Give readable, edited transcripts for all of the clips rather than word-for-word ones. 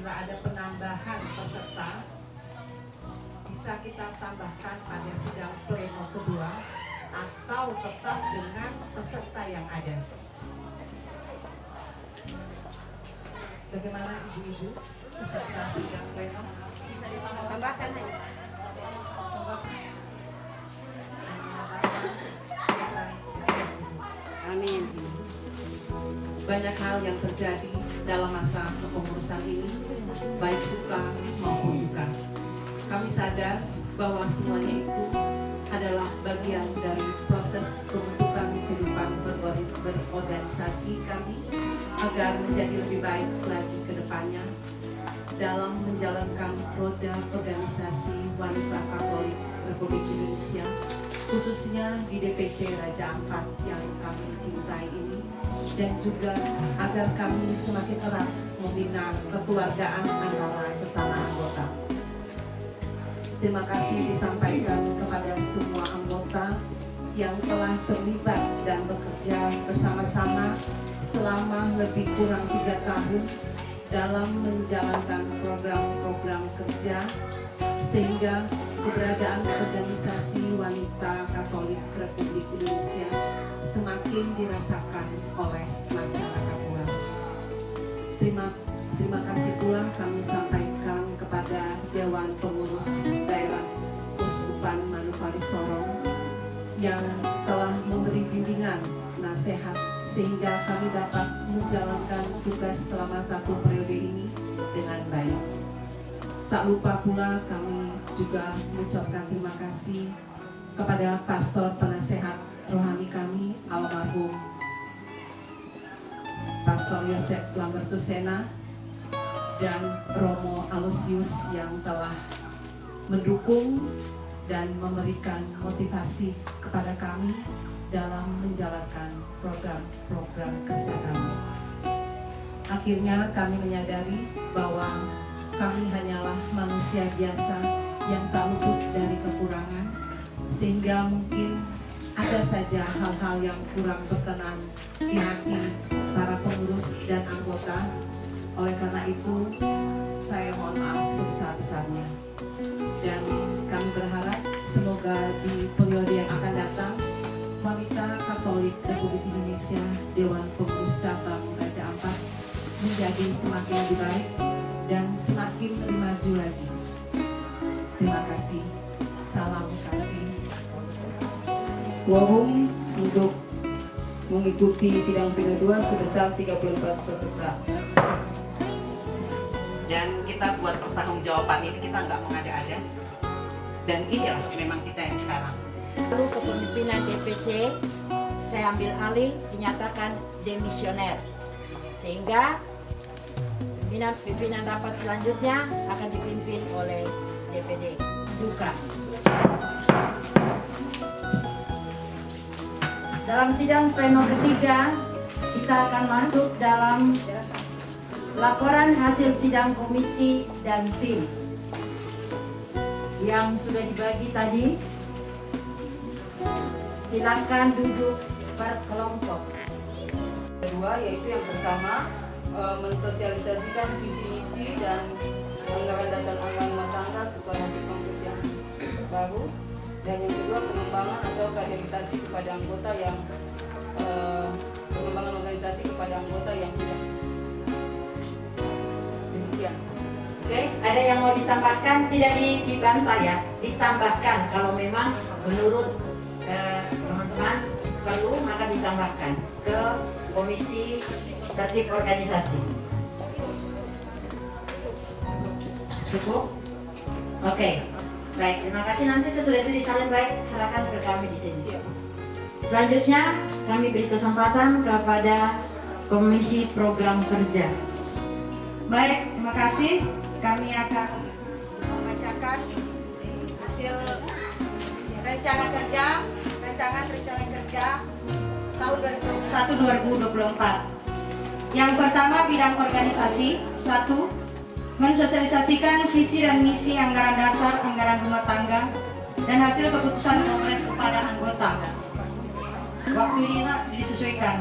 apabila ada penambahan peserta bisa kita tambahkan pada sidang pleno kedua atau tetap dengan peserta yang ada. Bagaimana ibu-ibu peserta sidang pleno? Bisa ditambahkan aja. Amin. Banyak hal yang terjadi dalam masa kepengurusan ini, baik suka maupun duka. Kami sadar bahwa semuanya itu adalah bagian dari proses pembentukan kehidupan berorganisasi kami agar menjadi lebih baik lagi ke depannya dalam menjalankan roda organisasi wanita Katolik Republik Indonesia, khususnya di DPC Raja Ampat yang kami cintai ini, dan juga agar kami semakin erat membina kekeluargaan antara sesama anggota. Terima kasih disampaikan kepada semua anggota yang telah terlibat dan bekerja bersama-sama selama lebih kurang 3 tahun dalam menjalankan program-program kerja, sehingga keberadaan organisasi wanita Katolik Republik Indonesia semakin dirasakan oleh masyarakat luas. Terima kasih pula kami sampaikan kepada Dewan Pengurus Daerah Uskupan Manokwari Sorong yang telah memberi bimbingan, nasihat, sehingga kami dapat menjalankan tugas selama 1 periode ini dengan baik. Tak lupa pula kami juga mengucapkan terima kasih kepada pastor penasehat rohani kami, almarhum Pastor Yosef Lambertus Sena dan Romo Alusius yang telah mendukung dan memberikan motivasi kepada kami dalam menjalankan program-program kerja kami. Akhirnya kami menyadari bahwa kami hanyalah manusia biasa yang tak luput dari kekurangan, sehingga mungkin ada saja hal-hal yang kurang berkenan di hati para pengurus dan anggota. Oleh karena itu, saya mohon maaf sebesar-besarnya. Dan kami berharap semoga di periode yang akan datang, wanita Katolik Republik Indonesia, Dewan Pengurus Cabang Raja Ampat menjadi semakin lebih baik dan semakin maju lagi. Terima kasih. Salam kasih. Quorum untuk mengikuti sidang pleno 2 sebesar 34 peserta. Dan kita buat pertanggungjawaban ini kita nggak mengada-ada. Dan inilah memang kita yang sekarang. Lalu kepemimpinan DPC saya ambil alih, dinyatakan demisioner, sehingga pimpinan rapat selanjutnya akan dipimpin oleh DPD. Duka. Dalam sidang pleno ketiga, kita akan masuk dalam laporan hasil sidang komisi dan tim yang sudah dibagi tadi. Silakan duduk per kelompok. Kedua, yaitu yang pertama mensosialisasikan visi misi dan anggaran dasar anggaran rumah tangga sesuai hasil kongres yang baru. Dan yang kedua, pengembangan atau kaderisasi kepada anggota yang pengembangan organisasi kepada anggota yang tidak. Demikian. Oke, ada yang mau ditambahkan? Tidak dibantah ya, ditambahkan kalau memang menurut teman-teman perlu, maka ditambahkan ke komisi tertib organisasi. Cukup? Oke. Baik, terima kasih. Nanti sesudah itu disalin baik, silakan ke kami di sini. Selanjutnya kami beri kesempatan kepada Komisi Program Kerja. Baik, terima kasih. Kami akan membacakan hasil rancangan kerja tahun 2021-2024. Yang pertama, bidang organisasi. 1. Mensosialisasikan visi dan misi anggaran dasar, anggaran rumah tangga, dan hasil keputusan kongres kepada anggota. Waktu ini disesuaikan.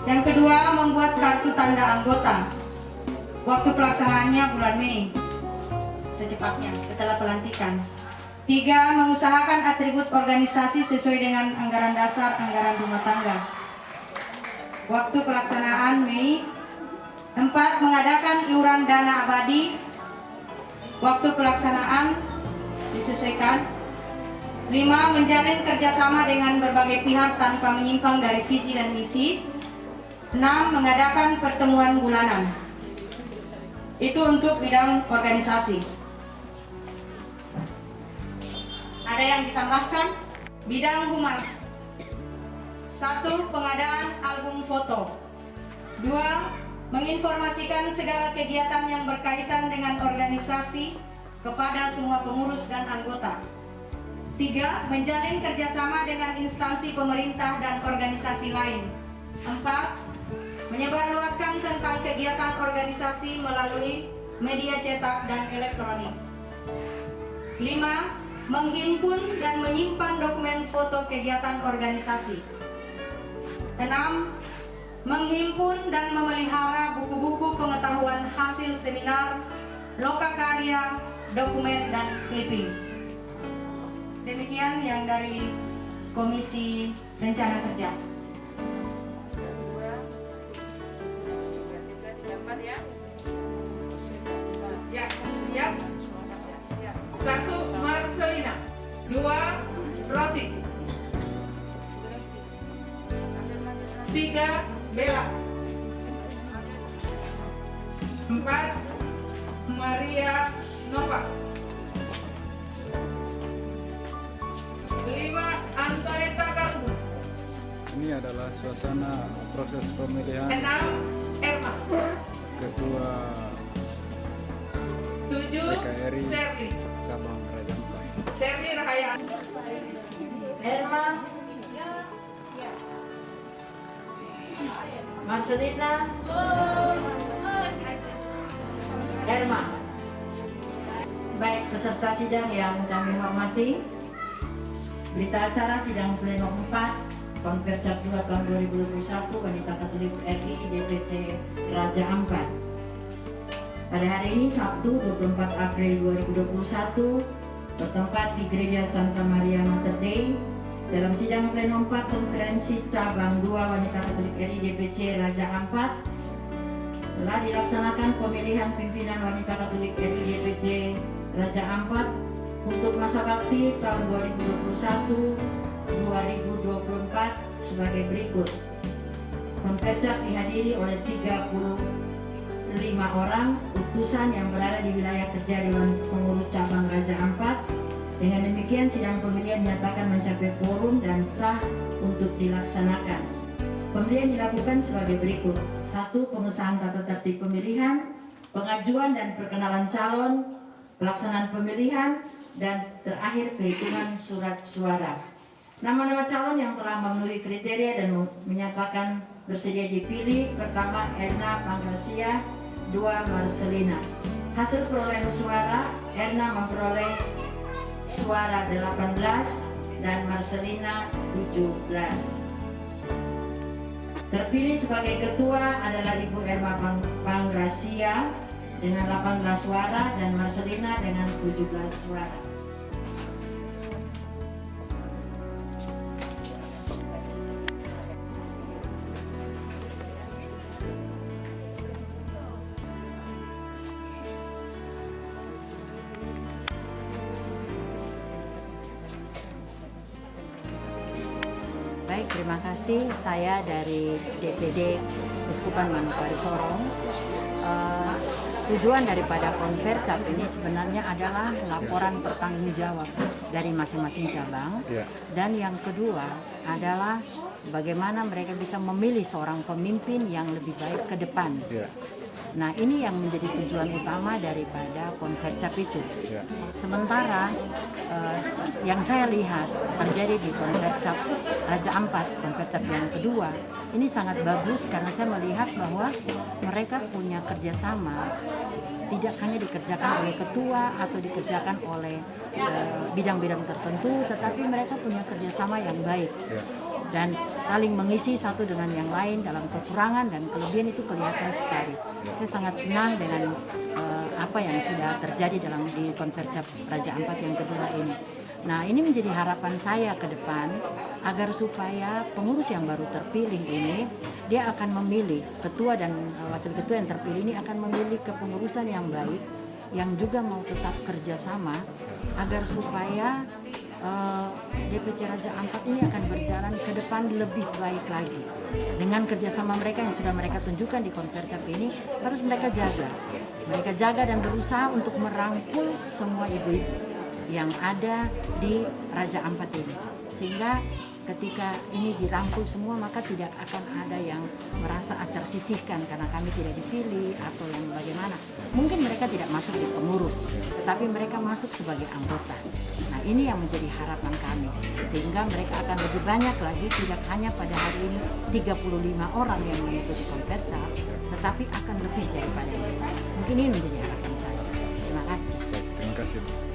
Yang kedua, membuat kartu tanda anggota. Waktu pelaksanaannya bulan Mei, secepatnya setelah pelantikan. 3. Mengusahakan atribut organisasi sesuai dengan anggaran dasar anggaran rumah tangga. Waktu pelaksanaan Mei. 4. Mengadakan iuran dana abadi. Waktu pelaksanaan disesuaikan. 5. Menjalin kerjasama dengan berbagai pihak tanpa menyimpang dari visi dan misi. 6. Mengadakan pertemuan bulanan. Itu untuk bidang organisasi. Ada yang ditambahkan? Bidang humas. 1. Pengadaan album foto. 2. Menginformasikan segala kegiatan yang berkaitan dengan organisasi kepada semua pengurus dan anggota. 3. Menjalin kerjasama dengan instansi pemerintah dan organisasi lain. 4. Menyebarluaskan tentang kegiatan organisasi melalui media cetak dan elektronik. 5. Menghimpun dan menyimpan dokumen foto kegiatan organisasi. 6. Menghimpun dan memelihara buku-buku pengetahuan hasil seminar, lokakarya, dokumen, dan clipping. Demikian yang dari Komisi Rencana Kerja. Ya, siap. 1. Marcelina. 2. Rosi. 3. Bella. 4. Maria Nova. 5. Antoneta Garbu. Ini adalah suasana proses pemilihan 6. Erma. Ketua 7. PKRI Serli. Cabang Raja Ampat. Serli Rahaya. Erma, Marcelina, Erma. Baik peserta sidang yang kami hormati, berita acara sidang pleno 4 Konfercap 2 tahun 2021 Wanita Katolik RI DPC Raja Ampat. Pada hari ini Sabtu 24 April 2021 bertempat di Gereja Santa Maria Mater Dei dalam sidang pleno 4 Konferensi Cabang 2 Wanita Katolik RI DPC Raja Ampat telah dilaksanakan pemilihan pimpinan Wanita Katolik RI DPC Raja Ampat untuk masa bakti tahun 2021-2024 sebagai berikut. Konfercap dihadiri oleh 35 orang utusan yang berada di wilayah kerja Dewan Pengurus Cabang Raja Ampat. Dengan demikian sidang pemilihan dinyatakan mencapai quorum dan sah untuk dilaksanakan. Pemilihan dilakukan sebagai berikut. 1. Pengesahan tata tertib pemilihan, pengajuan dan perkenalan calon, pelaksanaan pemilihan, dan terakhir perhitungan surat suara. Nama-nama calon yang telah memenuhi kriteria dan menyatakan bersedia dipilih: pertama Erna Pangracia, 2 Marcelina. Hasil perolehan suara, Erna memperoleh suara 18 dan Marcelina 17. Terpilih sebagai ketua adalah Ibu Erma Pangracia dengan 18 suara dan Marcelina dengan 17 suara. Baik, terima kasih. Saya dari DPD Uskupan Manokwari Sorong. Tujuan daripada Konfercap ini sebenarnya adalah laporan pertanggungjawab dari masing-masing cabang. Dan yang kedua adalah bagaimana mereka bisa memilih seorang pemimpin yang lebih baik ke depan. Nah, ini yang menjadi tujuan utama daripada Konfercap itu. Sementara yang saya lihat terjadi di Konfercap Raja Ampat, Konfercap yang kedua, ini sangat bagus karena saya melihat bahwa mereka punya kerjasama, tidak hanya dikerjakan oleh ketua atau dikerjakan oleh bidang-bidang tertentu, tetapi mereka punya kerjasama yang baik. dan saling mengisi satu dengan yang lain. Dalam kekurangan dan kelebihan itu kelihatan sekali. Saya sangat senang dengan apa yang sudah terjadi dalam di Konferensi Raja Ampat yang kedua ini. Nah, ini menjadi harapan saya ke depan agar supaya pengurus yang baru terpilih ini dia akan memilih ketua dan wakil ketua yang terpilih ini akan memilih kepengurusan yang baik, yang juga mau tetap kerjasama agar supaya DPC Raja Ampat ini akan berjalan ke depan lebih baik lagi. Dengan kerjasama mereka yang sudah mereka tunjukkan di Konferensi ini harus mereka jaga. Mereka jaga dan berusaha untuk merangkul semua ibu-ibu yang ada di Raja Ampat ini. Sehingga ketika ini dirangkul semua maka tidak akan ada yang merasa tersisihkan karena kami tidak dipilih atau yang bagaimana. Mungkin mereka tidak masuk di pengurus, tetapi mereka masuk sebagai anggota. Nah, ini yang menjadi harapan kami. Sehingga mereka akan lebih banyak lagi, tidak hanya pada hari ini 35 orang yang mengikuti Konferensi, tetapi akan lebih daripada itu. Mungkin ini menjadi harapan saya. Terima kasih. Terima kasih.